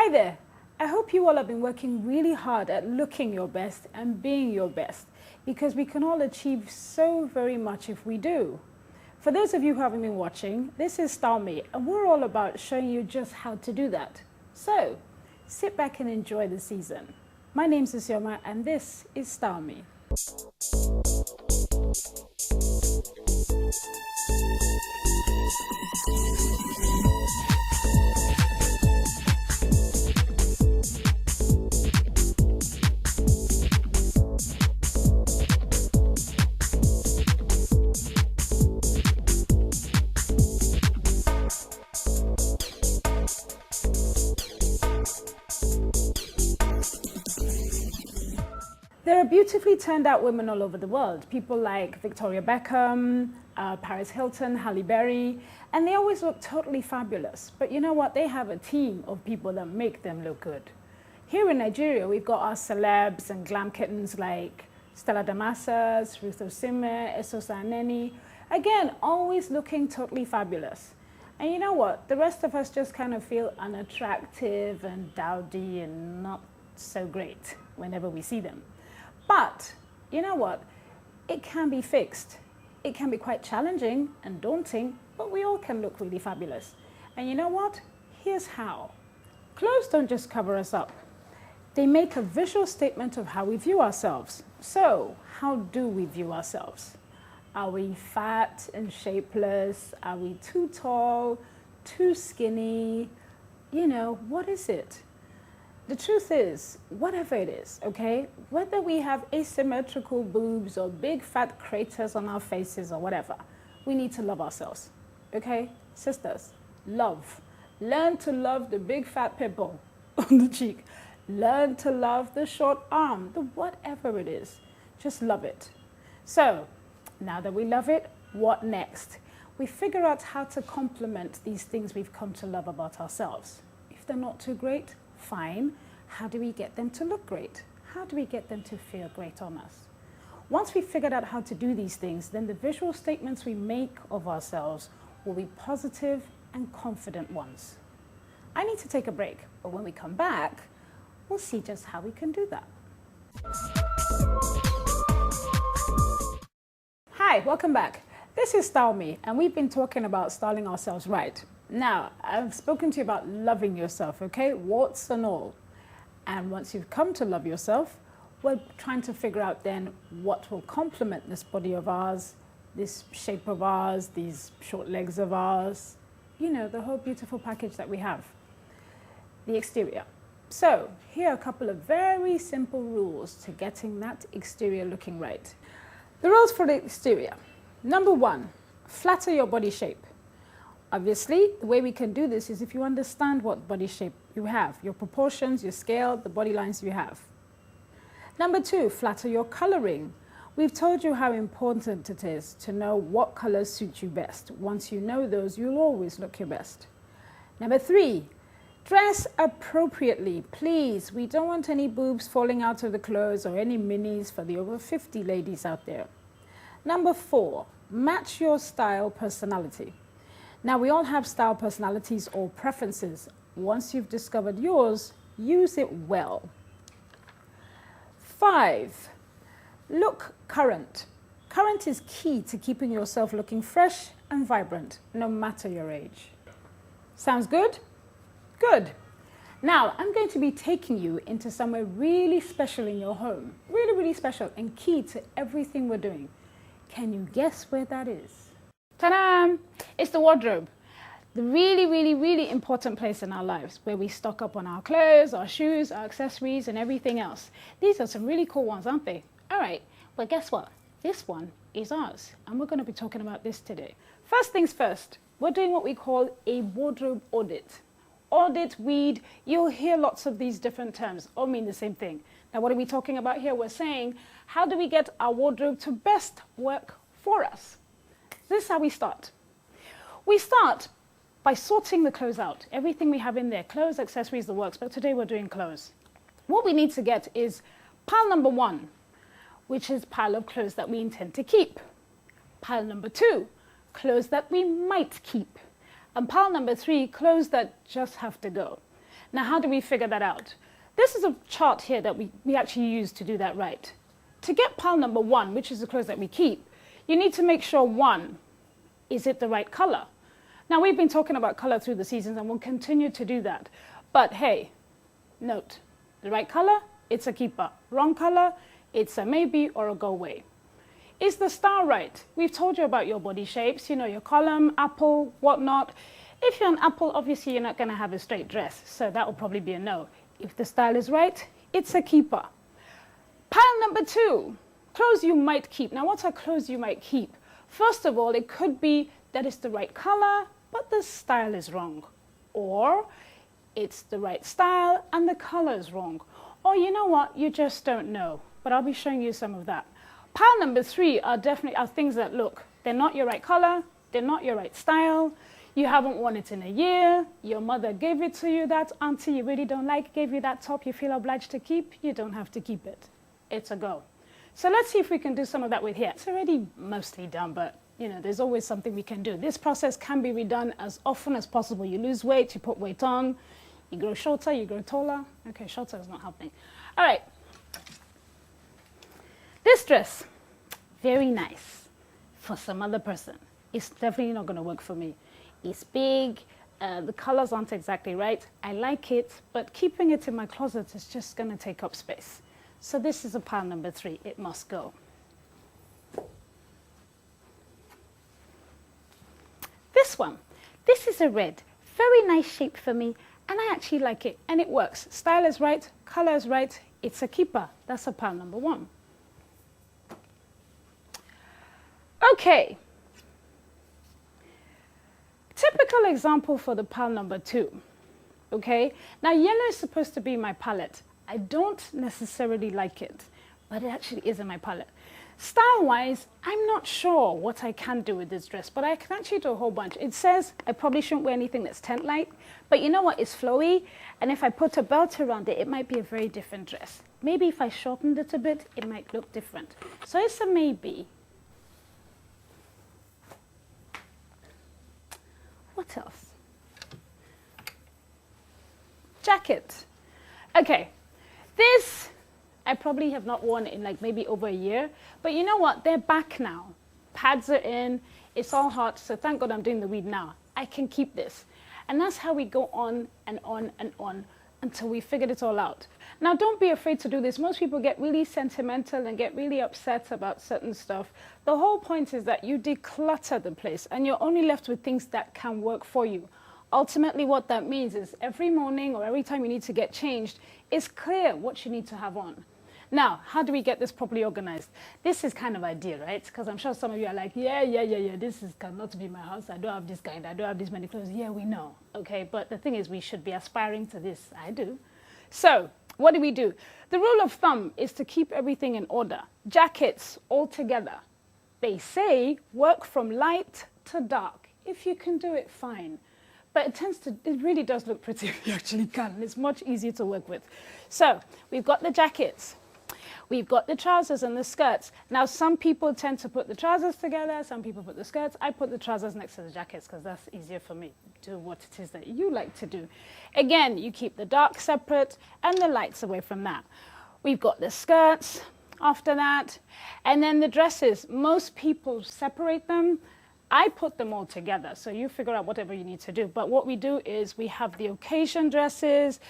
Hi there. I hope you all have been working really hard at looking your best and being your best, because we can all achieve so very much if we do. For those of you who haven't been watching, this is Style Me, and we're all about showing you just how to do that. So, sit back and enjoy the season. My name's Isioma, and this is Style Me. There are beautifully turned out women all over the world. People like Victoria Beckham, Paris Hilton, Halle Berry, and they always look totally fabulous. But you know what? They have a team of people that make them look good. Here in Nigeria, we've got our celebs and glam kittens like Stella Damascus, Ruth Osime, Esosa Aneni. Again, always looking totally fabulous. And you know what? The rest of us just kind of feel unattractive and dowdy and not so great whenever we see them. But you know what? It can be fixed. It can be quite challenging and daunting, but we all can look really fabulous. And you know what? Here's how. Clothes don't just cover us up. They make a visual statement of how we view ourselves. So, how do we view ourselves? Are we fat and shapeless? Are we too tall, too skinny? You know, what is it? The truth is, whatever it is, okay, whether we have asymmetrical boobs or big fat craters on our faces or whatever, we need to love ourselves, okay? Sisters, love. Learn to love the big fat pimple on the cheek. Learn to love the short arm, the whatever it is. Just love it. So, now that we love it, what next? We figure out how to complement these things we've come to love about ourselves. If they're not too great, fine. How do we get them to look great? How do we get them to feel great on us? Once we've figured out how to do these things, then the visual statements we make of ourselves will be positive and confident ones. I need to take a break, but when we come back, we'll see just how we can do that. Hi, welcome back. This is Style Me, and we've been talking about styling ourselves right. Now, I've spoken to you about loving yourself, okay? Warts and all. And once you've come to love yourself, we're trying to figure out then what will complement this body of ours, this shape of ours, these short legs of ours, you know, the whole beautiful package that we have, the exterior. So here are a couple of very simple rules to getting that exterior looking right. The rules for the exterior. Number one, flatter your body shape. Obviously, the way we can do this is if you understand what body shape you have, your proportions, your scale, the body lines you have. Number two, flatter your coloring. We've told you how important it is to know what colors suit you best. Once you know those, you'll always look your best. Number three, dress appropriately. Please, we don't want any boobs falling out of the clothes or any minis for the over 50 ladies out there. Number four, match your style personality. Now, we all have style personalities or preferences. Once you've discovered yours, use it well. 5, look current. Current is key to keeping yourself looking fresh and vibrant, no matter your age. Sounds good? Good. Now, I'm going to be taking you into somewhere really special in your home. Really, really special and key to everything we're doing. Can you guess where that is? Ta-da! It's the wardrobe. The really, really, really important place in our lives where we stock up on our clothes, our shoes, our accessories, and everything else. These are some really cool ones, aren't they? All right, well, guess what? This one is ours, and we're going to be talking about this today. First things first, we're doing what we call a wardrobe audit. Audit, weed, you'll hear lots of these different terms, all mean the same thing. Now, what are we talking about here? We're saying, how do we get our wardrobe to best work for us? This is how we start. We start by sorting the clothes out. Everything we have in there, clothes, accessories, the works, but today we're doing clothes. What we need to get is pile number one, which is pile of clothes that we intend to keep. Pile number two, clothes that we might keep. And pile number three, clothes that just have to go. Now, how do we figure that out? This is a chart here that we actually use to do that right. To get pile number 1, which is the clothes that we keep, you need to make sure, 1, is it the right color? Now, we've been talking about color through the seasons and we'll continue to do that. But hey, note, the right color, it's a keeper. Wrong color, it's a maybe or a go away. Is the style right? We've told you about your body shapes, you know, your column, apple, whatnot. If you're an apple, obviously you're not going to have a straight dress, so that will probably be a no. If the style is right, it's a keeper. Pile number 2, clothes you might keep. Now, what are clothes you might keep? First of all, it could be that it's the right color, but the style is wrong. Or it's the right style and the color is wrong. Or you know what, you just don't know. But I'll be showing you some of that. Pile number 3 are definitely things that, look, they're not your right color, they're not your right style, you haven't worn it in a year, your mother gave it to you, that auntie you really don't like gave you that top you feel obliged to keep, you don't have to keep it. It's a go. So let's see if we can do some of that with here. It's already mostly done, but you know, there's always something we can do. This process can be redone as often as possible. You lose weight, you put weight on, you grow shorter, you grow taller. Okay, shorter is not happening. All right. This dress, very nice for some other person. It's definitely not going to work for me. It's big, the colors aren't exactly right. I like it, but keeping it in my closet is just going to take up space. So this is a pile number 3. It must go. This one, this is a red, very nice shape for me, and I actually like it, and it works. Style is right, color is right, it's a keeper. That's a pile number 1. Okay. Typical example for the pile number 2. Okay. Now, yellow is supposed to be my palette. I don't necessarily like it, but it actually is in my palette. Style-wise, I'm not sure what I can do with this dress, but I can actually do a whole bunch. It says I probably shouldn't wear anything that's tent-like, but you know what? It's flowy, and if I put a belt around it, it might be a very different dress. Maybe if I shortened it a bit, it might look different. So it's a maybe. What else? Jacket. Okay, this I probably have not worn in like maybe over a year, but you know what? They're back now. Pads are in, it's all hot, so thank God I'm doing the weed now. I can keep this. And that's how we go on and on and on until we figured it all out. Now, don't be afraid to do this. Most people get really sentimental and get really upset about certain stuff. The whole point is that you declutter the place and you're only left with things that can work for you. Ultimately, what that means is every morning or every time you need to get changed, it's clear what you need to have on. Now, how do we get this properly organized? This is kind of ideal, right? Because I'm sure some of you are like, yeah, this cannot be my house. I don't have this kind. I don't have this many clothes. Yeah, we know. Okay, but the thing is, we should be aspiring to this. I do. So what do we do? The rule of thumb is to keep everything in order. Jackets all together. They say work from light to dark. If you can do it, fine. But it really does look pretty if you actually can. And it's much easier to work with. So we've got the jackets. We've got the trousers and the skirts. Now, some people tend to put the trousers together. Some people put the skirts. I put the trousers next to the jackets because that's easier for me. Do what it is that you like to do. Again, you keep the dark separate and the lights away from that. We've got the skirts after that. And then the dresses. Most people separate them. I put them all together, so you figure out whatever you need to do. But what we do is we have the occasion dresses,